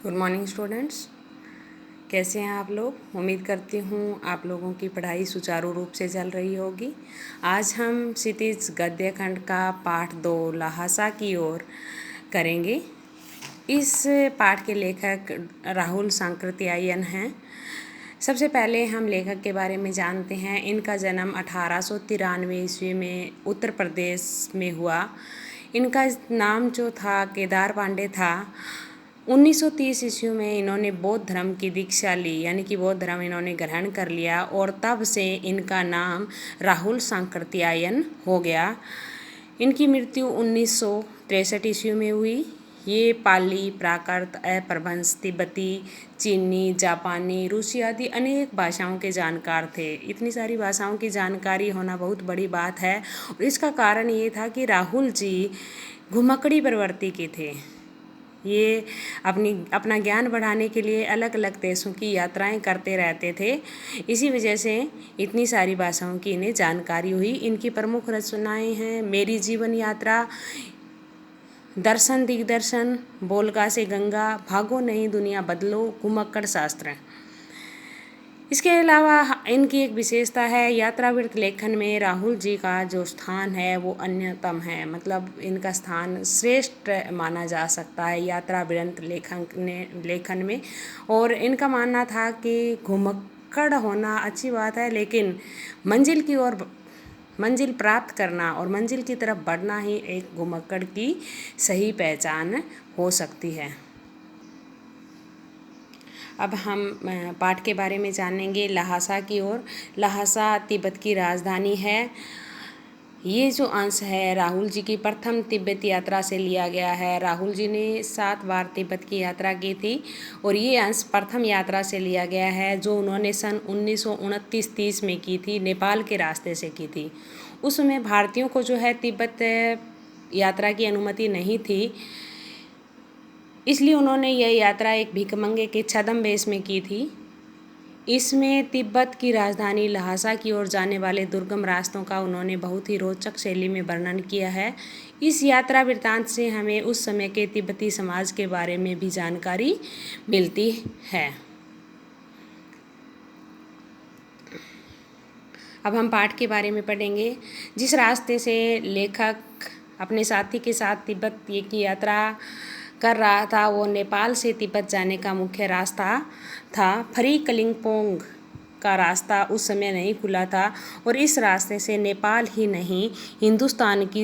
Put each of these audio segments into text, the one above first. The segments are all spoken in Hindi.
Good morning students. कैसे हैं आप लोग। उम्मीद करती हूँ आप लोगों की पढ़ाई सुचारू रूप से चल रही होगी। आज हम क्षितिज गद्य खंड का पाठ 2 लहासा की ओर करेंगे। इस पाठ के लेखक राहुल सांकृत्यायन हैं। सबसे पहले हम लेखक के बारे में जानते हैं। इनका जन्म 1893 ईस्वी में उत्तर प्रदेश में हुआ। इनका नाम जो था केदार पांडे था। 1930 ईस्वी में इन्होंने बौद्ध धर्म की दीक्षा ली, यानी कि बौद्ध धर्म इन्होंने ग्रहण कर लिया और तब से इनका नाम राहुल सांकृत्यायन हो गया। इनकी मृत्यु 1963 ईस्वी में हुई। ये पाली, प्राकृत, अपभ्रंश, तिब्बती, चीनी, जापानी, रूसी आदि अनेक भाषाओं के जानकार थे। इतनी सारी भाषाओं की जानकारी होना बहुत बड़ी बात है और इसका कारण ये था कि राहुल जी घुमक्कड़ी प्रवृत्ति के थे। ये अपना ज्ञान बढ़ाने के लिए अलग अलग देशों की यात्राएं करते रहते थे। इसी वजह से इतनी सारी भाषाओं की इन्हें जानकारी हुई। इनकी प्रमुख रचनाएं हैं मेरी जीवन यात्रा, दर्शन दिग्दर्शन, बोलगा से गंगा, भागो नहीं दुनिया बदलो, घुमक्कड़ शास्त्र। इसके अलावा इनकी एक विशेषता है यात्रावृत्त लेखन में राहुल जी का जो स्थान है वो अन्यतम है, मतलब इनका स्थान श्रेष्ठ माना जा सकता है यात्रावृत्त लेखन में। और इनका मानना था कि घुमक्कड़ होना अच्छी बात है, लेकिन मंजिल प्राप्त करना और मंजिल की तरफ बढ़ना ही एक घुमक्कड़ की सही पहचान हो सकती है। अब हम पाठ के बारे में जानेंगे लहासा की ओर। लहासा तिब्बत की राजधानी है। ये जो अंश है राहुल जी की प्रथम तिब्बत यात्रा से लिया गया है। राहुल जी ने 7 बार तिब्बत की यात्रा की थी और ये अंश प्रथम यात्रा से लिया गया है जो उन्होंने सन 1929-30 में की थी, नेपाल के रास्ते से की थी। उस समय भारतीयों को जो है तिब्बत यात्रा की अनुमति नहीं थी, इसलिए उन्होंने यह यात्रा एक भिखमंगे के छद्मवेश में की थी। इसमें तिब्बत की राजधानी लहासा की ओर जाने वाले दुर्गम रास्तों का उन्होंने बहुत ही रोचक शैली में वर्णन किया है। इस यात्रा वृत्तांत से हमें उस समय के तिब्बती समाज के बारे में भी जानकारी मिलती है। अब हम पाठ के बारे में पढ़ेंगे। जिस रास्ते से लेखक अपने साथी के साथ तिब्बत की यात्रा कर रहा था वो नेपाल से तिब्बत जाने का मुख्य रास्ता था। फरी कलिंपोंग का रास्ता उस समय नहीं खुला था और इस रास्ते से नेपाल ही नहीं हिंदुस्तान की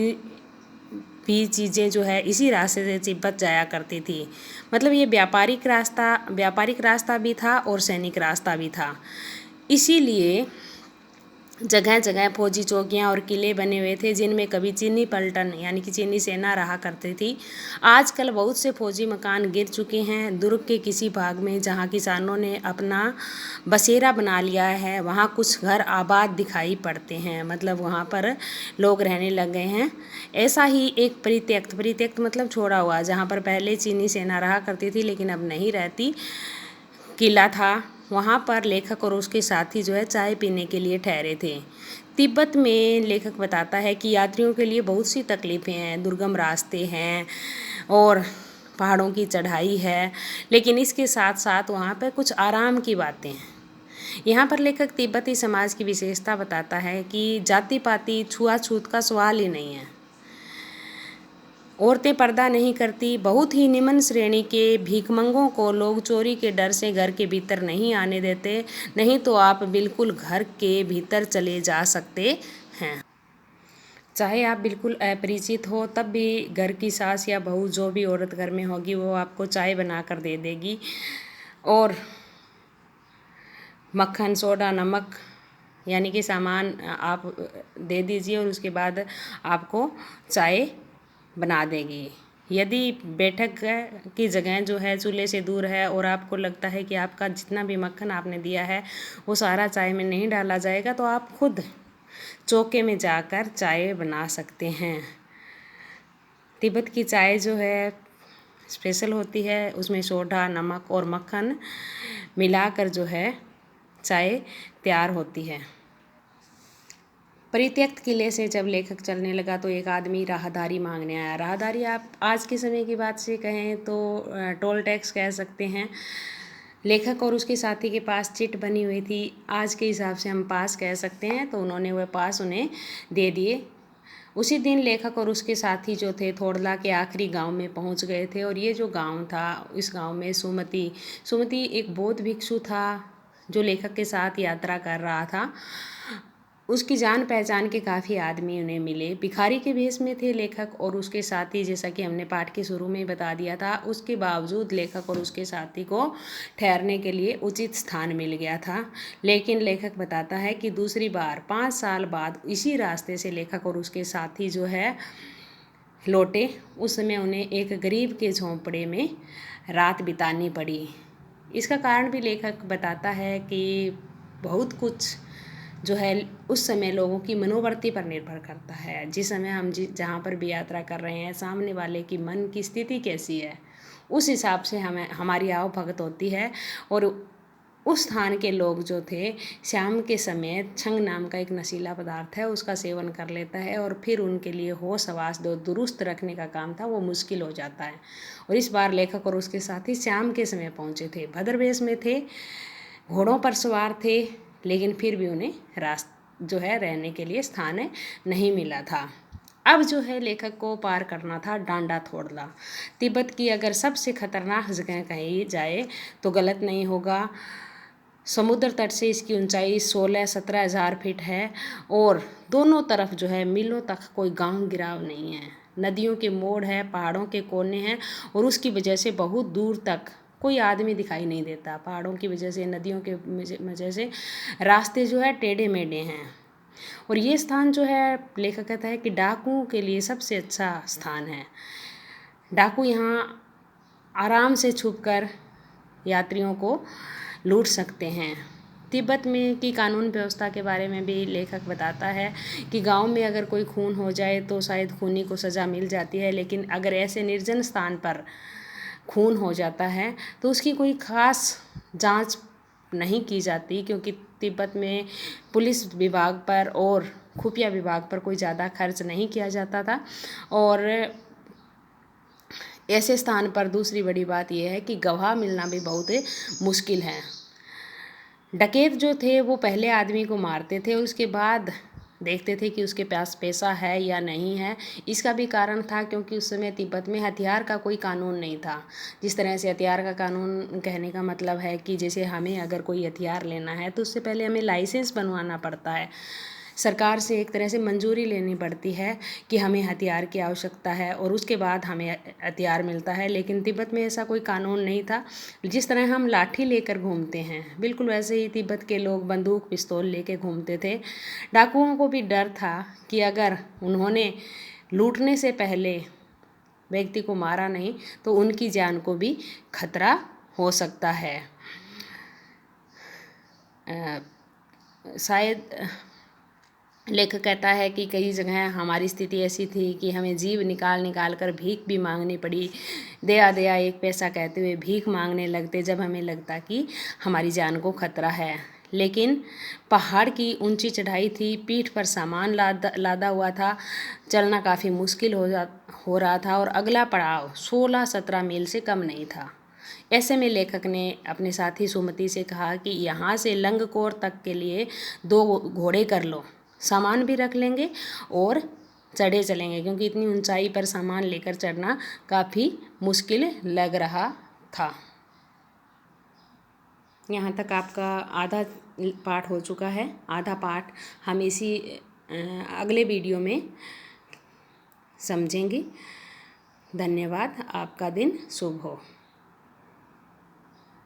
भी चीज़ें जो है इसी रास्ते से तिब्बत जाया करती थी। मतलब ये व्यापारिक रास्ता भी था और सैनिक रास्ता भी था। इसीलिए जगह जगह फौजी चौकियां और किले बने हुए थे जिनमें कभी चीनी पलटन यानी कि चीनी सेना रहा करती थी। आजकल बहुत से फौजी मकान गिर चुके हैं। दुर्ग के किसी भाग में जहां किसानों ने अपना बसेरा बना लिया है वहां कुछ घर आबाद दिखाई पड़ते हैं, मतलब वहां पर लोग रहने लग गए हैं। ऐसा ही एक परित्यक्त मतलब छोड़ा हुआ, जहाँ पर पहले चीनी सेना रहा करती थी लेकिन अब नहीं रहती, किला था। वहाँ पर लेखक और उसके साथी जो है चाय पीने के लिए ठहरे थे। तिब्बत में लेखक बताता है कि यात्रियों के लिए बहुत सी तकलीफ़ें हैं, दुर्गम रास्ते हैं और पहाड़ों की चढ़ाई है, लेकिन इसके साथ साथ वहाँ पर कुछ आराम की बातें हैं। यहाँ पर लेखक तिब्बती समाज की विशेषता बताता है कि जाति पाति छुआछूत का सवाल ही नहीं है। औरतें पर्दा नहीं करती। बहुत ही निम्न श्रेणी के भीखमंगों को लोग चोरी के डर से घर के भीतर नहीं आने देते, नहीं तो आप बिल्कुल घर के भीतर चले जा सकते हैं। चाहे आप बिल्कुल अपरिचित हो तब भी घर की सास या बहू जो भी औरत घर में होगी वो आपको चाय बना कर दे देगी और मक्खन, सोडा, नमक यानी कि सामान आप दे दीजिए और उसके बाद आपको चाय बना देगी। यदि बैठक की जगह जो है चूल्हे से दूर है और आपको लगता है कि आपका जितना भी मक्खन आपने दिया है वो सारा चाय में नहीं डाला जाएगा तो आप खुद चौके में जाकर चाय बना सकते हैं। तिब्बत की चाय जो है स्पेशल होती है, उसमें सोडा, नमक और मक्खन मिलाकर जो है चाय तैयार होती है। परित्यक्त किले से जब लेखक चलने लगा तो एक आदमी राहदारी मांगने आया। राहदारी आप आज के समय की बात से कहें तो टोल टैक्स कह सकते हैं। लेखक और उसके साथी के पास चिट बनी हुई थी, आज के हिसाब से हम पास कह सकते हैं। तो उन्होंने वह पास उन्हें दे दिए। उसी दिन लेखक और उसके साथी जो थे थोड़ला के आखिरी गांव में पहुंच गए थे। और ये जो गांव था, इस गांव में सुमति एक बौद्ध भिक्षु था जो लेखक के साथ यात्रा कर रहा था। उसकी जान पहचान के काफ़ी आदमी उन्हें मिले। भिखारी के भेष में थे लेखक और उसके साथी, जैसा कि हमने पाठ के शुरू में ही बता दिया था। उसके बावजूद लेखक और उसके साथी को ठहरने के लिए उचित स्थान मिल गया था। लेकिन लेखक बताता है कि दूसरी बार 5 साल बाद इसी रास्ते से लेखक और उसके साथी जो है लौटे। उस समय उन्हें एक गरीब के झोंपड़े में रात बितानी पड़ी। इसका कारण भी लेखक बताता है कि बहुत कुछ जो है उस समय लोगों की मनोवृत्ति पर निर्भर करता है। जिस समय हम जहाँ पर भी यात्रा कर रहे हैं, सामने वाले की मन की स्थिति कैसी है, उस हिसाब से हमारी आवभगत होती है। और उस स्थान के लोग जो थे, शाम के समय छंग नाम का एक नशीला पदार्थ है, उसका सेवन कर लेता है और फिर उनके लिए होश हवास दुरुस्त रखने का काम था वो मुश्किल हो जाता है। और इस बार लेखक और उसके साथी शाम के समय पहुँचे थे, भद्रवेश में थे, घोड़ों पर सवार थे, लेकिन फिर भी उन्हें जो है रहने के लिए स्थान नहीं मिला था। अब जो है लेखक को पार करना था डांडा थोड़ला। तिब्बत की अगर सबसे खतरनाक जगह कही जाए तो गलत नहीं होगा। समुद्र तट से इसकी ऊंचाई 16-17 हज़ार फीट है और दोनों तरफ जो है मीलों तक कोई गांव गिराव नहीं है। नदियों के मोड़ है, पहाड़ों के कोने हैं और उसकी वजह से बहुत दूर तक कोई आदमी दिखाई नहीं देता। पहाड़ों की वजह से, नदियों के वजह से रास्ते जो है टेढ़े मेढ़े हैं। और ये स्थान जो है लेखक कहता है कि डाकुओं के लिए सबसे अच्छा स्थान है। डाकू यहाँ आराम से छुपकर यात्रियों को लूट सकते हैं। तिब्बत में की कानून व्यवस्था के बारे में भी लेखक बताता है कि गांव में अगर कोई खून हो जाए तो शायद खूनी को सज़ा मिल जाती है, लेकिन अगर ऐसे निर्जन स्थान पर खून हो जाता है तो उसकी कोई ख़ास जांच नहीं की जाती, क्योंकि तिब्बत में पुलिस विभाग पर और खुफिया विभाग पर कोई ज़्यादा खर्च नहीं किया जाता था। और ऐसे स्थान पर दूसरी बड़ी बात यह है कि गवाह मिलना भी बहुत मुश्किल है। डकैत जो थे वो पहले आदमी को मारते थे, उसके बाद देखते थे कि उसके पास पैसा है या नहीं है। इसका भी कारण था क्योंकि उस समय तिब्बत में हथियार का कोई कानून नहीं था। जिस तरह से हथियार का कानून कहने का मतलब है कि जैसे हमें अगर कोई हथियार लेना है तो उससे पहले हमें लाइसेंस बनवाना पड़ता है, सरकार से एक तरह से मंजूरी लेनी पड़ती है कि हमें हथियार की आवश्यकता है और उसके बाद हमें हथियार मिलता है। लेकिन तिब्बत में ऐसा कोई कानून नहीं था। जिस तरह हम लाठी लेकर घूमते हैं, बिल्कुल वैसे ही तिब्बत के लोग बंदूक पिस्तौल लेकर घूमते थे। डाकुओं को भी डर था कि अगर उन्होंने लूटने से पहले व्यक्ति को मारा नहीं तो उनकी जान को भी खतरा हो सकता है। शायद लेखक कहता है कि कई जगह हमारी स्थिति ऐसी थी कि हमें जीव निकाल कर भीख भी मांगनी पड़ी। दया दया एक पैसा कहते हुए भीख मांगने लगते जब हमें लगता कि हमारी जान को खतरा है। लेकिन पहाड़ की ऊंची चढ़ाई थी, पीठ पर सामान लादा हुआ था, चलना काफ़ी मुश्किल हो रहा था और अगला पड़ाव 16-17 मील से कम नहीं था। ऐसे में लेखक ने अपने साथी सुमति से कहा कि यहाँ से लंगकोर तक के लिए 2 घोड़े कर लो, सामान भी रख लेंगे और चढ़े चलेंगे, क्योंकि इतनी ऊंचाई पर सामान लेकर चढ़ना काफ़ी मुश्किल लग रहा था। यहाँ तक आपका आधा पाठ हो चुका है। आधा पाठ हम इसी अगले वीडियो में समझेंगे। धन्यवाद। आपका दिन शुभ हो।